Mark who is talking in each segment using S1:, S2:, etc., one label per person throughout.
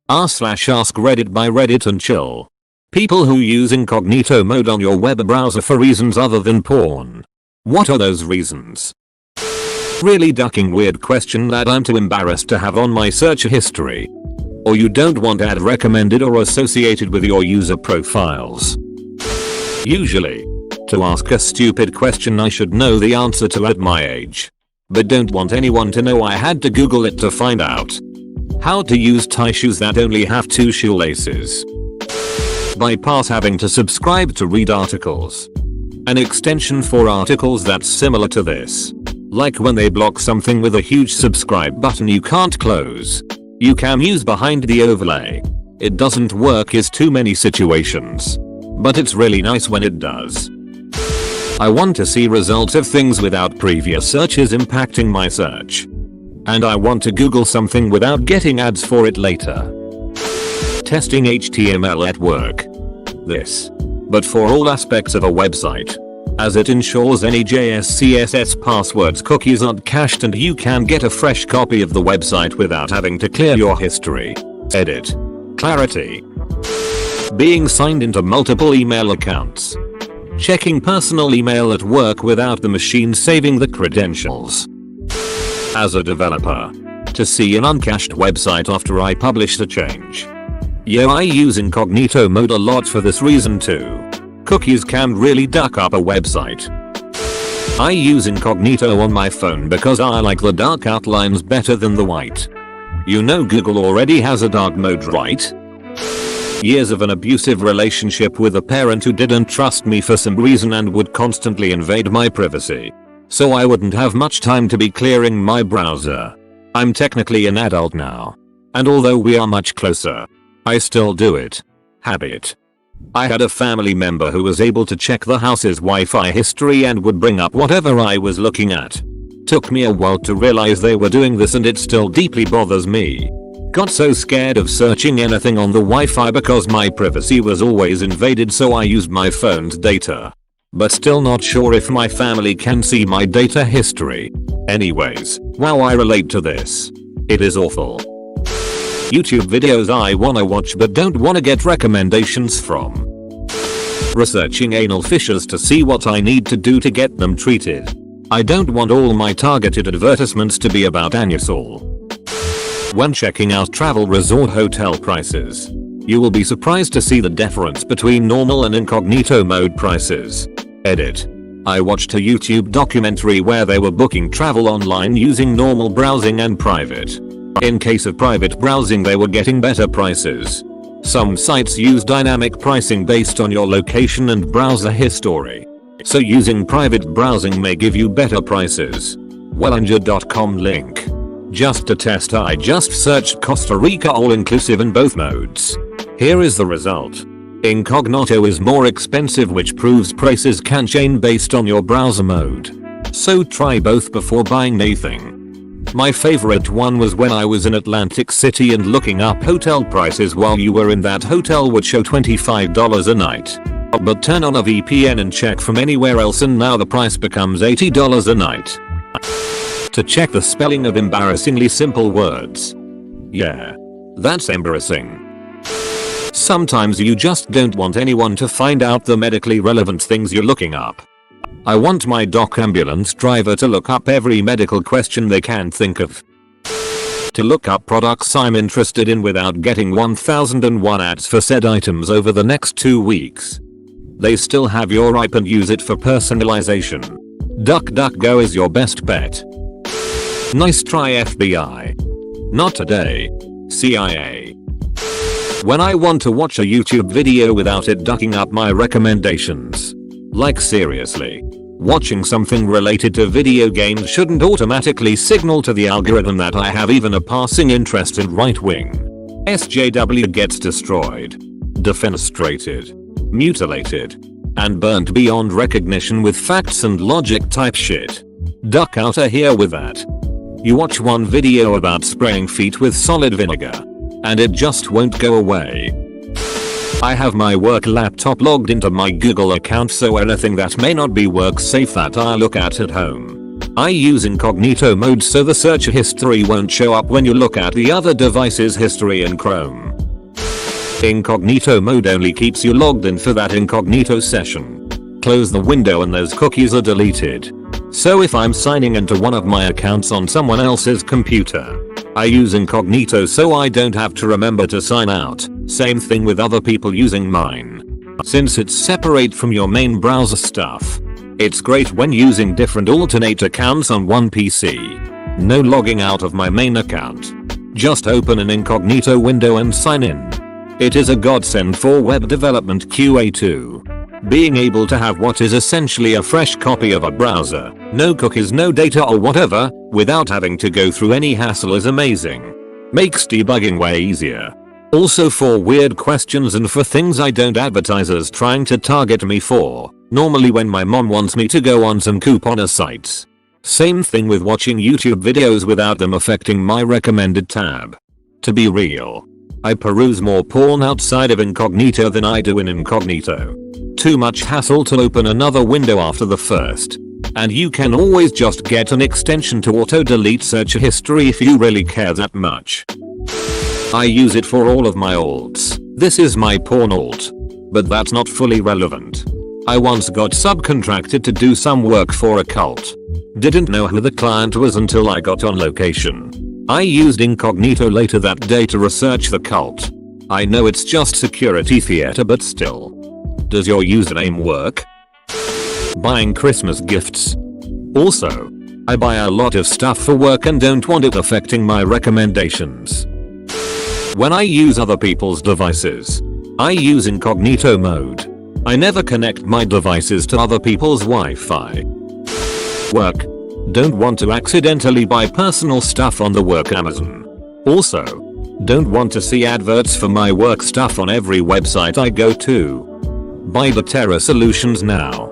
S1: r/Askreddit by Reddit and chill. People who use incognito mode on your web browser for reasons other than porn. What are those reasons? Really ducking weird question that I'm too embarrassed to have on my search history. Or you don't want ad recommended or associated with your user profiles. Usually. To ask a stupid question I should know the answer to at my age. But don't want anyone to know I had to Google it to find out. How to use tie shoes that only have 2 shoelaces. Bypass having to subscribe to read articles. An extension for articles that's similar to this. Like when they block something with a huge subscribe button you can't close. You can use behind the overlay. It doesn't work in too many situations. But it's really nice when it does. I want to see results of things without previous searches impacting my search. And I want to Google something without getting ads for it later. Testing HTML at work. This. But for all aspects of a website. As it ensures any JS CSS passwords cookies aren't cached and you can get a fresh copy of the website without having to clear your history. Edit. Clarity. Being signed into multiple email accounts. Checking personal email at work without the machine saving the credentials. As a developer. To see an uncached website after I publish a change. Yeah, I use incognito mode a lot for this reason too. Cookies can really duck up a website. I use incognito on my phone because I like the dark outlines better than the white. You know Google already has a dark mode, right? Years of an abusive relationship with a parent who didn't trust me for some reason and would constantly invade my privacy. So I wouldn't have much time to be clearing my browser. I'm technically an adult now. And although we are much closer, I still do it. Habit. I had a family member who was able to check the house's Wi-Fi history and would bring up whatever I was looking at. Took me a while to realize they were doing this and it still deeply bothers me. Got so scared of searching anything on the Wi-Fi because my privacy was always invaded, so I used my phone's data. But still not sure if my family can see my data history. Anyways, wow, I relate to this. It is awful. YouTube videos I wanna watch but don't wanna get recommendations from. Researching anal fissures to see what I need to do to get them treated. I don't want all my targeted advertisements to be about anusal. When checking out travel resort hotel prices, you will be surprised to see the difference between normal and incognito mode prices. Edit. I watched a YouTube documentary where they were booking travel online using normal browsing and private. In case of private browsing they were getting better prices. Some sites use dynamic pricing based on your location and browser history. So using private browsing may give you better prices. Wellinger.com link. Just to test I just searched Costa Rica all-inclusive in both modes. Here is the result. Incognito is more expensive, which proves prices can change based on your browser mode. So try both before buying anything. My favorite one was when I was in Atlantic City and looking up hotel prices while you were in that hotel would show $25 a night. But turn on a VPN and check from anywhere else and now the price becomes $80 a night. To check the spelling of embarrassingly simple words. Yeah. That's embarrassing. Sometimes you just don't want anyone to find out the medically relevant things you're looking up. I want my doc ambulance driver to look up every medical question they can think of. To look up products I'm interested in without getting 1001 ads for said items over the next 2 weeks. They still have your IP and use it for personalization. DuckDuckGo is your best bet. Nice try, FBI. Not today. CIA. When I want to watch a YouTube video without it ducking up my recommendations. Like seriously. Watching something related to video games shouldn't automatically signal to the algorithm that I have even a passing interest in right wing. SJW gets destroyed. Defenestrated. Mutilated. And burnt beyond recognition with facts and logic type shit. Duck out of here with that. You watch one video about spraying feet with solid vinegar. And it just won't go away. I have my work laptop logged into my Google account, so anything that may not be work safe that I look at home. I use incognito mode so the search history won't show up when you look at the other device's history in Chrome. Incognito mode only keeps you logged in for that incognito session. Close the window and those cookies are deleted. So if I'm signing into one of my accounts on someone else's computer, I use incognito so I don't have to remember to sign out. Same thing with other people using mine. Since it's separate from your main browser stuff, it's great when using different alternate accounts on one PC. No logging out of my main account. Just open an incognito window and sign in. It is a godsend for web development QA too. Being able to have what is essentially a fresh copy of a browser, no cookies, no data or whatever, without having to go through any hassle is amazing. Makes debugging way easier. Also for weird questions and for things I don't advertisers trying to target me for, normally when my mom wants me to go on some couponer sites. Same thing with watching YouTube videos without them affecting my recommended tab. To be real, I peruse more porn outside of incognito than I do in incognito. Too much hassle to open another window after the first. And you can always just get an extension to auto delete search history if you really care that much. I use it for all of my alts. This is my porn alt. But that's not fully relevant. I once got subcontracted to do some work for a cult. Didn't know who the client was until I got on location. I used incognito later that day to research the cult. I know it's just security theater but still. Does your username work? Buying Christmas gifts. Also, I buy a lot of stuff for work and don't want it affecting my recommendations. When I use other people's devices, I use incognito mode. I never connect my devices to other people's Wi-Fi. Work. Don't want to accidentally buy personal stuff on the work Amazon. Also, don't want to see adverts for my work stuff on every website I go to. Buy the Terror solutions now.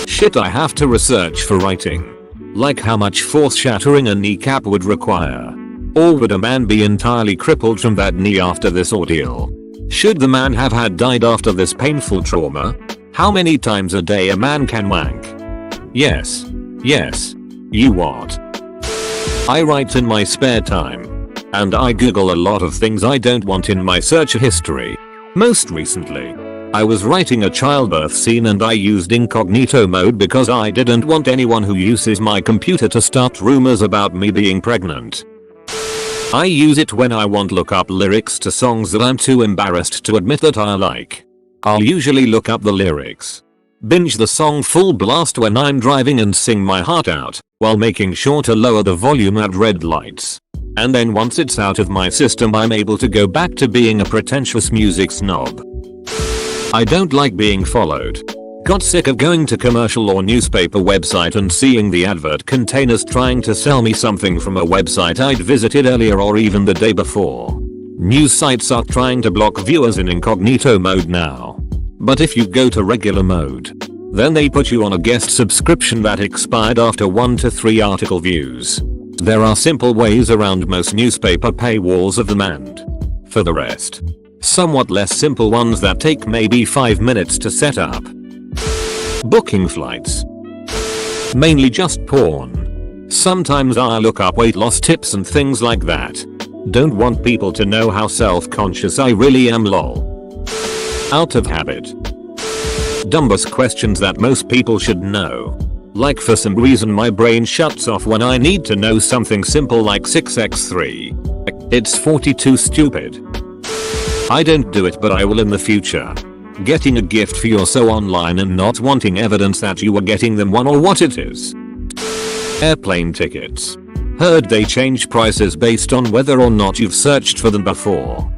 S1: Shit I have to research for writing. Like how much force shattering a kneecap would require. Or would a man be entirely crippled from that knee after this ordeal? Should the man have had died after this painful trauma? How many times a day a man can wank? Yes. Yes. You what? I write in my spare time. And I Google a lot of things I don't want in my search history. Most recently, I was writing a childbirth scene and I used incognito mode because I didn't want anyone who uses my computer to start rumors about me being pregnant. I use it when I want to look up lyrics to songs that I'm too embarrassed to admit that I like. I'll usually look up the lyrics. Binge the song full blast when I'm driving and sing my heart out, while making sure to lower the volume at red lights. And then once it's out of my system I'm able to go back to being a pretentious music snob. I don't like being followed. Got sick of going to commercial or newspaper website and seeing the advert containers trying to sell me something from a website I'd visited earlier or even the day before. News sites are trying to block viewers in incognito mode now. But if you go to regular mode, then they put you on a guest subscription that expired after 1 to 3 article views. There are simple ways around most newspaper paywalls of them and, for the rest, somewhat less simple ones that take maybe 5 minutes to set up. Booking flights. Mainly just porn. Sometimes I look up weight loss tips and things like that. Don't want people to know how self-conscious I really am lol. Out of habit. Dumbest questions that most people should know. Like for some reason my brain shuts off when I need to know something simple like 6x3. It's 42 stupid. I don't do it but I will in the future. Getting a gift for your so online and not wanting evidence that you were getting them one or what it is. Airplane tickets. Heard they change prices based on whether or not you've searched for them before.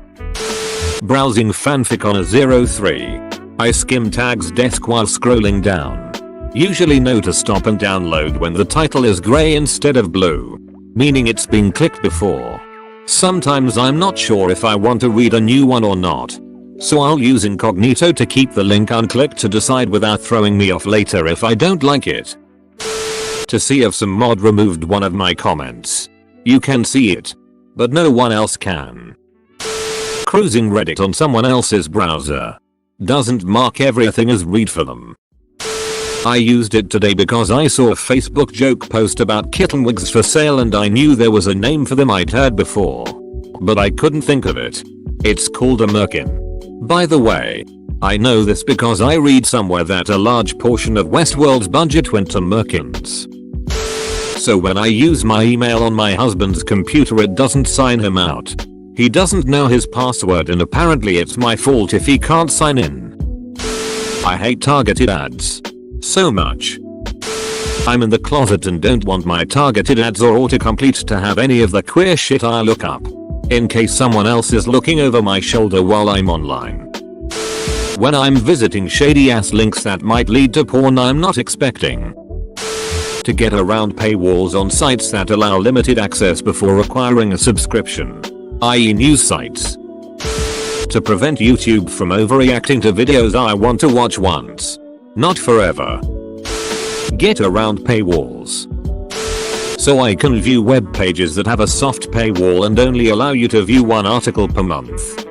S1: Browsing fanfic on a 03. I skim tags desk while scrolling down. Usually know to stop and download when the title is grey instead of blue, meaning it's been clicked before. Sometimes I'm not sure if I want to read a new one or not. So I'll use incognito to keep the link unclicked to decide without throwing me off later if I don't like it. To see if some mod removed one of my comments. You can see it, but no one else can. Cruising Reddit on someone else's browser. Doesn't mark everything as read for them. I used it today because I saw a Facebook joke post about kitten wigs for sale and I knew there was a name for them I'd heard before. But I couldn't think of it. It's called a merkin. By the way, I know this because I read somewhere that a large portion of Westworld's budget went to merkins. So when I use my email on my husband's computer, it doesn't sign him out. He doesn't know his password, and apparently it's my fault if he can't sign in. I hate targeted ads so much. I'm in the closet and don't want my targeted ads or autocomplete to have any of the queer shit I look up, in case someone else is looking over my shoulder while I'm online. When I'm visiting shady ass links that might lead to porn I'm not expecting. To get around paywalls on sites that allow limited access before requiring a subscription, i.e. news sites. To prevent YouTube from overreacting to videos I want to watch once, not forever. Get around paywalls so I can view web pages that have a soft paywall and only allow you to view one article per month.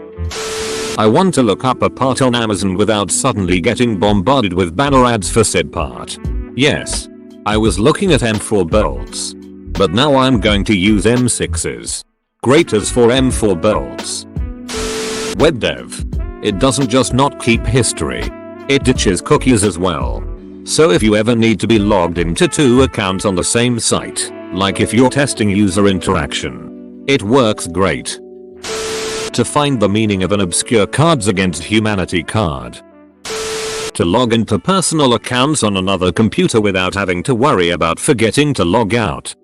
S1: I want to look up a part on Amazon without suddenly getting bombarded with banner ads for said part. Yes, I was looking at M4 bolts, but now I'm going to use M6s. Great as for M4 bolts. Web dev. It doesn't just not keep history, it ditches cookies as well. So if you ever need to be logged into 2 accounts on the same site, like if you're testing user interaction, it works great. To find the meaning of an obscure Cards Against Humanity card. To log into personal accounts on another computer without having to worry about forgetting to log out.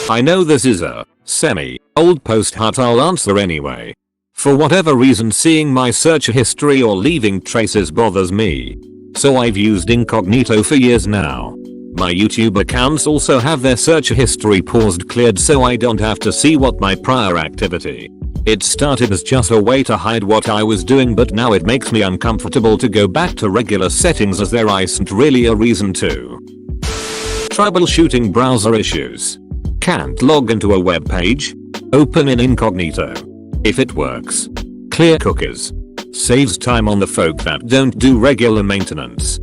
S1: I know this is a semi-old post, but I'll answer anyway. For whatever reason, seeing my search history or leaving traces bothers me. So I've used Incognito for years now. My YouTube accounts also have their search history paused cleared so I don't have to see what my prior activity. It started as just a way to hide what I was doing, but now it makes me uncomfortable to go back to regular settings as there isn't really a reason to. Troubleshooting browser issues. Can't log into a web page? Open in Incognito. If it works. Clear cookies. Saves time on the folk that don't do regular maintenance.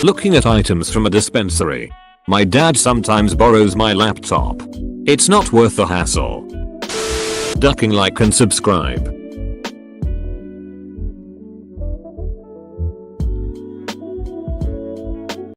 S1: Looking at items from a dispensary. My dad sometimes borrows my laptop. It's not worth the hassle. Ducking like and subscribe.